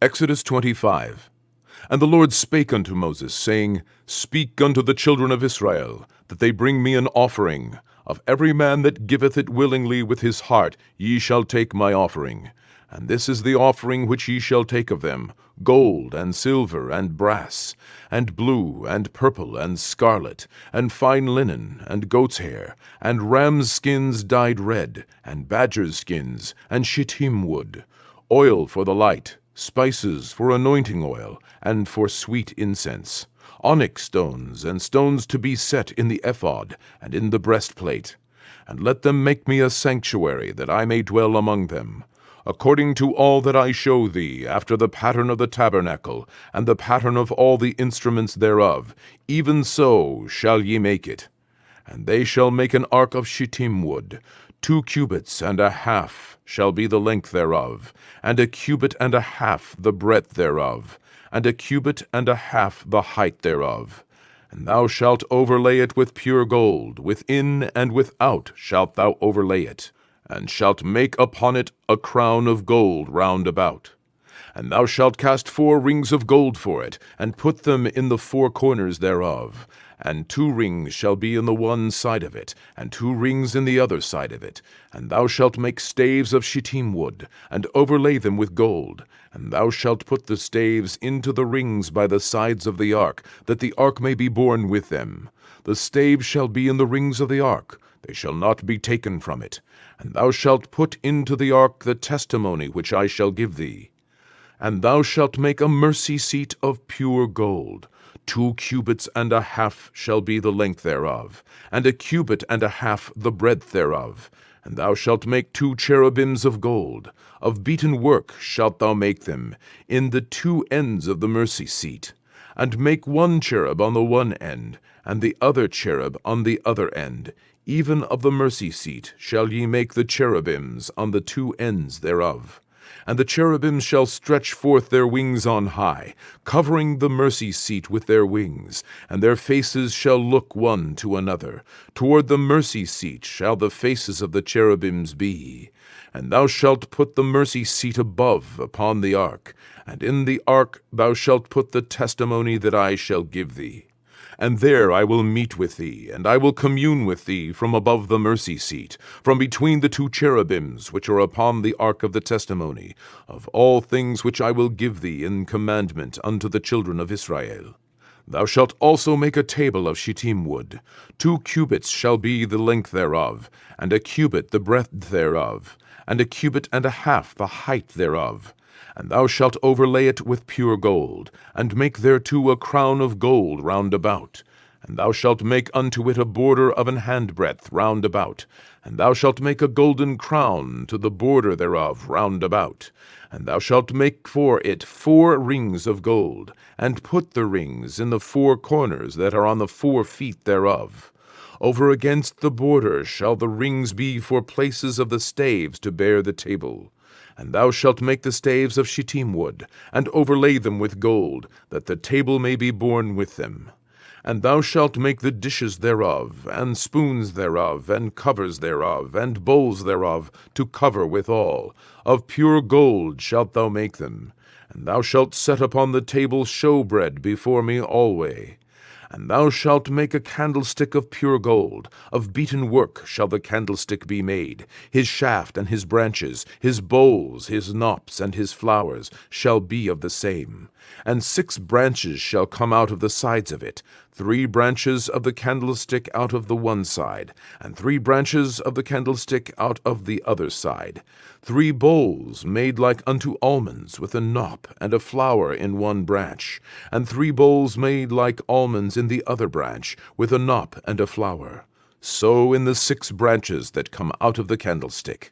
Exodus 25. And the Lord spake unto Moses, saying, Speak unto the children of Israel, that they bring me an offering. Of every man that giveth it willingly with his heart, ye shall take my offering. And this is the offering which ye shall take of them, gold, and silver, and brass, and blue, and purple, and scarlet, and fine linen, and goat's hair, and rams' skins dyed red, and badgers' skins, and shittim wood, oil for the light, spices for anointing oil, and for sweet incense, onyx stones, and stones to be set in the ephod, and in the breastplate. And let them make me a sanctuary, that I may dwell among them, according to all that I show thee, after the pattern of the tabernacle, and the pattern of all the instruments thereof, even so shall ye make it. And they shall make an ark of shittim wood, 2 cubits and a half shall be the length thereof, and a cubit and a half the breadth thereof, and a cubit and a half the height thereof. And thou shalt overlay it with pure gold, within and without shalt thou overlay it, and shalt make upon it a crown of gold round about. And thou shalt cast 4 rings of gold for it, and put them in the 4 corners thereof. And 2 rings shall be in the one side of it, and 2 rings in the other side of it. And thou shalt make staves of shittim wood, and overlay them with gold. And thou shalt put the staves into the rings by the sides of the ark, that the ark may be borne with them. The staves shall be in the rings of the ark, they shall not be taken from it. And thou shalt put into the ark the testimony which I shall give thee. And thou shalt make a mercy seat of pure gold. 2 cubits and a half shall be the length thereof, and a cubit and a half the breadth thereof. And thou shalt make 2 cherubims of gold. Of beaten work shalt thou make them, in the 2 ends of the mercy seat. And make 1 cherub on the one end, and the other cherub on the other end. Even of the mercy seat shall ye make the cherubims on the 2 ends thereof. And the cherubims shall stretch forth their wings on high, covering the mercy seat with their wings, and their faces shall look one to another. Toward the mercy seat shall the faces of the cherubims be. And thou shalt put the mercy seat above upon the ark, and in the ark thou shalt put the testimony that I shall give thee. And there I will meet with thee, and I will commune with thee from above the mercy seat, from between the 2 cherubims which are upon the ark of the testimony, of all things which I will give thee in commandment unto the children of Israel. Thou shalt also make a table of shittim wood. 2 cubits shall be the length thereof, and a cubit the breadth thereof, and a cubit and a half the height thereof. And thou shalt overlay it with pure gold, and make thereto a crown of gold round about. And thou shalt make unto it a border of an handbreadth round about. And thou shalt make a golden crown to the border thereof round about. And thou shalt make for it 4 rings of gold, and put the rings in the 4 corners that are on the 4 feet thereof. Over against the border shall the rings be for places of the staves to bear the table. And thou shalt make the staves of shittim wood, and overlay them with gold, that the table may be borne with them. And thou shalt make the dishes thereof, and spoons thereof, and covers thereof, and bowls thereof, to cover withal. Of pure gold shalt thou make them. And thou shalt set upon the table showbread before me alway. And thou shalt make a candlestick of pure gold. Of beaten work shall the candlestick be made. His shaft and his branches, his bowls, his knops, and his flowers shall be of the same. And 6 branches shall come out of the sides of it, 3 branches of the candlestick out of the one side, and 3 branches of the candlestick out of the other side. 3 bowls made like unto almonds, with a knop and a flower in one branch, and 3 bowls made like almonds in the other branch, with a knop and a flower. So in the 6 branches that come out of the candlestick.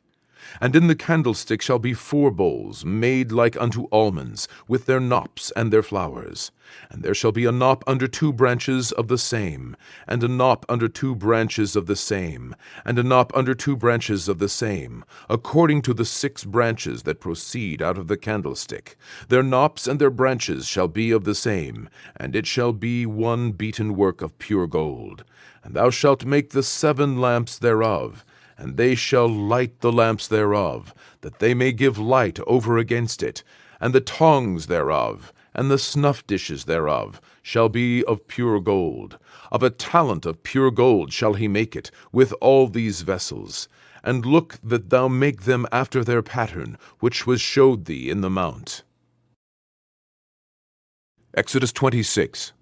And in the candlestick shall be 4 bowls, made like unto almonds, with their knops and their flowers. And there shall be a knop under 2 branches of the same, and a knop under 2 branches of the same, and a knop under 2 branches of the same, according to the 6 branches that proceed out of the candlestick. Their knops and their branches shall be of the same, and it shall be one beaten work of pure gold. And thou shalt make the 7 lamps thereof. and they shall light the lamps thereof, that they may give light over against it, and the tongs thereof, and the snuff dishes thereof, shall be of pure gold. Of a talent of pure gold shall he make it, with all these vessels. And look that thou make them after their pattern, which was showed thee in the mount. Exodus 26.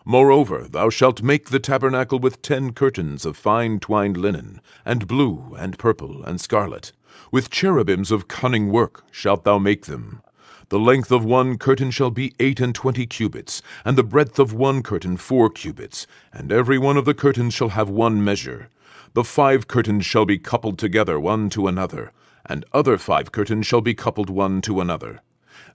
Moreover, thou shalt make the tabernacle with 10 curtains of fine twined linen, and blue, and purple, and scarlet. With cherubims of cunning work shalt thou make them. The length of one curtain shall be 28 cubits, and the breadth of one curtain 4 cubits, and every one of the curtains shall have one measure. The 5 curtains shall be coupled together one to another, and other 5 curtains shall be coupled one to another.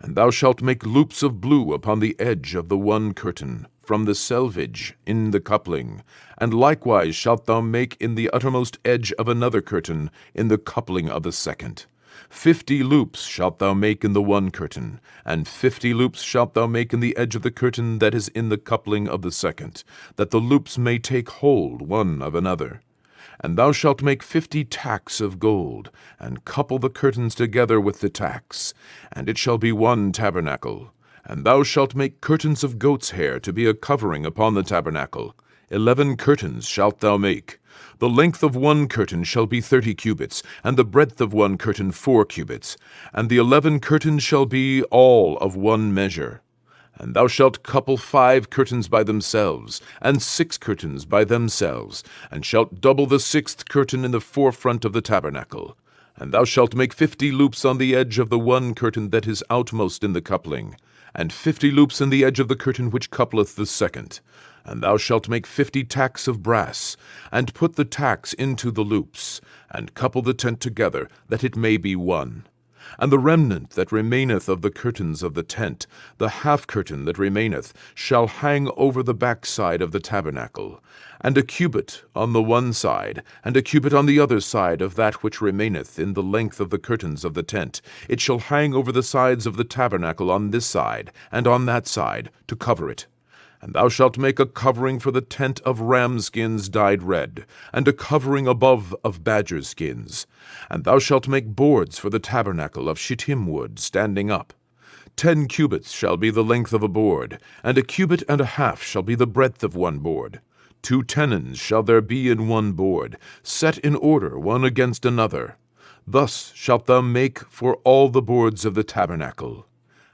And thou shalt make loops of blue upon the edge of the one curtain, from the selvage in the coupling, and likewise shalt thou make in the uttermost edge of another curtain in the coupling of the second. 50 loops shalt thou make in the one curtain, and 50 loops shalt thou make in the edge of the curtain that is in the coupling of the second, that the loops may take hold one of another. And thou shalt make 50 tacks of gold, and couple the curtains together with the tacks, and it shall be one tabernacle. And thou shalt make curtains of goat's hair to be a covering upon the tabernacle. 11 curtains shalt thou make. The length of one curtain shall be 30 cubits, and the breadth of one curtain 4 cubits. And the 11 curtains shall be all of one measure. And thou shalt couple 5 curtains by themselves, and 6 curtains by themselves, and shalt double the 6th curtain in the forefront of the tabernacle. And thou shalt make 50 loops on the edge of the one curtain that is outmost in the coupling, and 50 loops in the edge of the curtain which coupleth the second. And thou shalt make 50 tacks of brass, and put the tacks into the loops, and couple the tent together, that it may be one. And the remnant that remaineth of the curtains of the tent, the half curtain that remaineth, shall hang over the backside of the tabernacle, and a cubit on the one side, and a cubit on the other side of that which remaineth in the length of the curtains of the tent. It shall hang over the sides of the tabernacle on this side, and on that side, to cover it. And thou shalt make a covering for the tent of ram skins dyed red, and a covering above of badger skins. And thou shalt make boards for the tabernacle of shittim wood standing up. 10 cubits shall be the length of a board, and a cubit and a half shall be the breadth of one board. 2 tenons shall there be in one board, set in order one against another. Thus shalt thou make for all the boards of the tabernacle.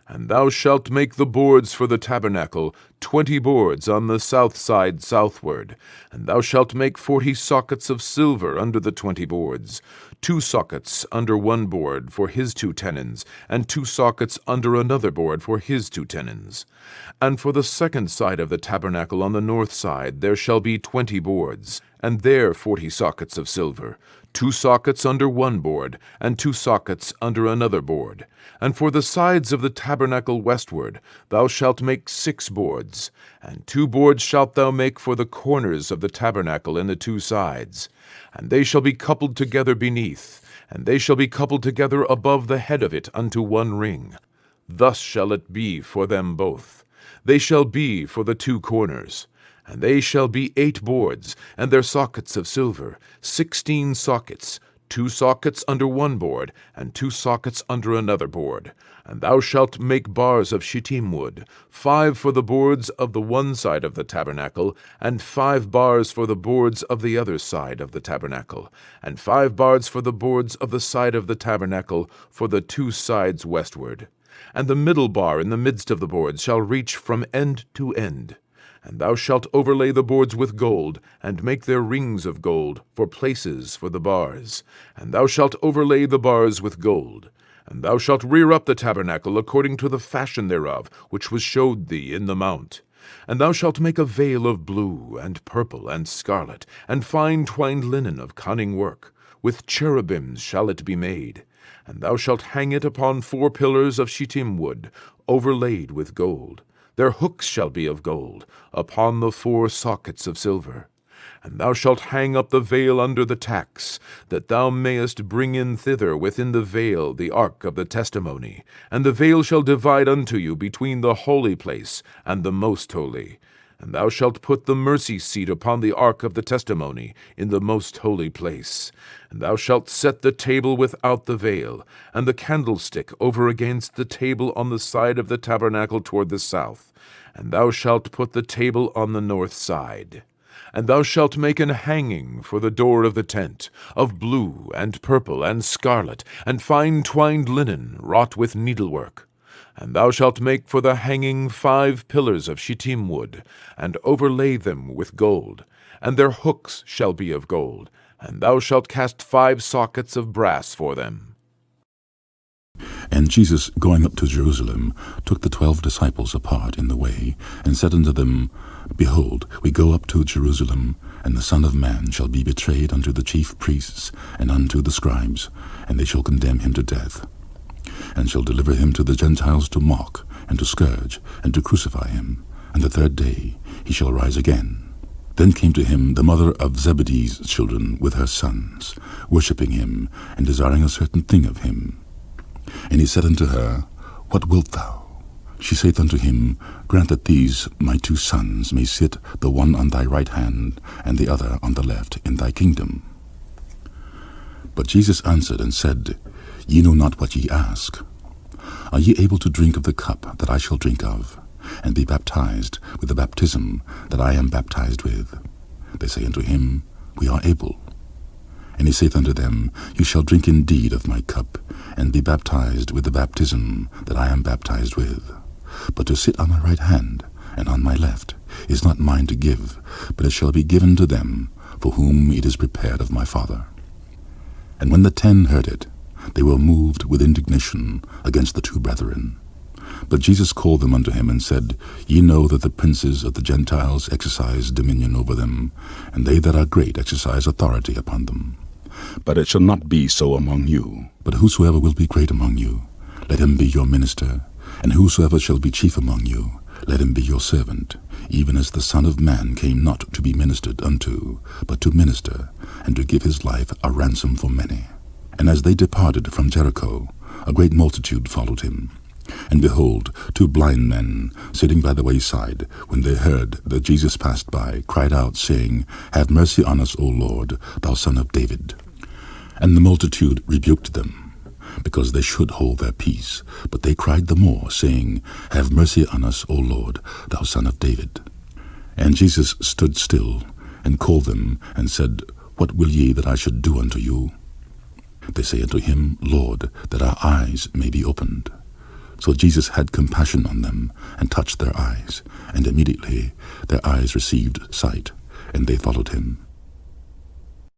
And thou shalt make the boards for the tabernacle, 20 boards on the south side southward. And thou shalt make 40 sockets of silver under the 20 boards, 2 sockets under one board for his 2 tenons, and 2 sockets under another board for his 2 tenons. And for the second side of the tabernacle on the north side there shall be 20 boards, and there 40 sockets of silver, 2 sockets under one board, and 2 sockets under another board. And for the sides of the tabernacle westward thou shalt make 6 boards, and 2 boards shalt thou make for the corners of the tabernacle in the 2 sides. And they shall be coupled together beneath, and they shall be coupled together above the head of it unto one ring. Thus shall it be for them both. They shall be for the 2 corners. And they shall be 8 boards, and their sockets of silver, 16 sockets, 2 sockets under one board, and 2 sockets under another board. And thou shalt make bars of shittim wood, 5 for the boards of the one side of the tabernacle, and 5 bars for the boards of the other side of the tabernacle, and 5 bars for the boards of the side of the tabernacle for the 2 sides westward. And the middle bar in the midst of the boards shall reach from end to end. And thou shalt overlay the boards with gold, and make their rings of gold for places for the bars. And thou shalt overlay the bars with gold. And thou shalt rear up the tabernacle according to the fashion thereof, which was showed thee in the mount. And thou shalt make a veil of blue, and purple, and scarlet, and fine twined linen of cunning work. With cherubims shall it be made. And thou shalt hang it upon 4 pillars of shittim wood, overlaid with gold. Their hooks shall be of gold, upon the 4 sockets of silver. And thou shalt hang up the veil under the tacks, that thou mayest bring in thither within the veil the ark of the testimony. And the veil shall divide unto you between the holy place and the most holy. And thou shalt put the mercy seat upon the ark of the testimony in the most holy place. And thou shalt set the table without the veil, and the candlestick over against the table on the side of the tabernacle toward the south. And thou shalt put the table on the north side. And thou shalt make an hanging for the door of the tent, of blue and purple and scarlet, and fine twined linen wrought with needlework. And thou shalt make for the hanging 5 pillars of shittim wood, and overlay them with gold, and their hooks shall be of gold, and thou shalt cast 5 sockets of brass for them. And Jesus, going up to Jerusalem, took the 12 disciples apart in the way, and said unto them, Behold, we go up to Jerusalem, and the Son of Man shall be betrayed unto the chief priests and unto the scribes, and they shall condemn him to death, and shall deliver him to the Gentiles to mock, and to scourge, and to crucify him. And the 3rd day he shall rise again. Then came to him the mother of Zebedee's children with her sons, worshipping him, and desiring a certain thing of him. And he said unto her, What wilt thou? She saith unto him, Grant that these my 2 sons may sit, the one on thy right hand, and the other on the left, in thy kingdom. But Jesus answered and said, Ye know not what ye ask. Are ye able to drink of the cup that I shall drink of, and be baptized with the baptism that I am baptized with? They say unto him, We are able. And he saith unto them, You shall drink indeed of my cup, and be baptized with the baptism that I am baptized with. But to sit on my right hand and on my left is not mine to give, but it shall be given to them for whom it is prepared of my Father. And when the 10 heard it, they were moved with indignation against the 2 brethren. But Jesus called them unto him and said, Ye know that the princes of the Gentiles exercise dominion over them, and they that are great exercise authority upon them. But it shall not be so among you. But whosoever will be great among you, let him be your minister, and whosoever shall be chief among you, let him be your servant, even as the Son of Man came not to be ministered unto, but to minister, and to give his life a ransom for many. And as they departed from Jericho, a great multitude followed him. And behold, 2 blind men, sitting by the wayside, when they heard that Jesus passed by, cried out, saying, Have mercy on us, O Lord, thou Son of David. And the multitude rebuked them, because they should hold their peace. But they cried the more, saying, Have mercy on us, O Lord, thou Son of David. And Jesus stood still, and called them, and said, What will ye that I should do unto you? They say unto him, Lord, that our eyes may be opened. So Jesus had compassion on them, and touched their eyes, and immediately their eyes received sight, and they followed him.